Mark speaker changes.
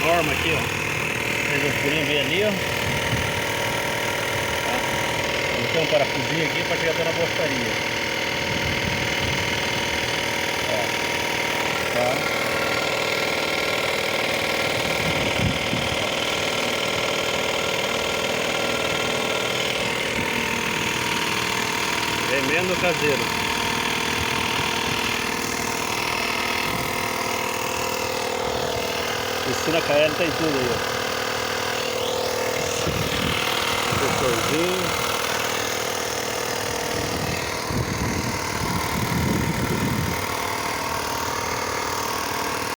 Speaker 1: forma aqui, ó. Fez um furinho bem ali, ó. Tá? Tem um parafusinho aqui para chegar até na bostaria. Ó. Tá? Remendo caseiro. Piscina KL tá em tudo aí, ó. Professorzinho.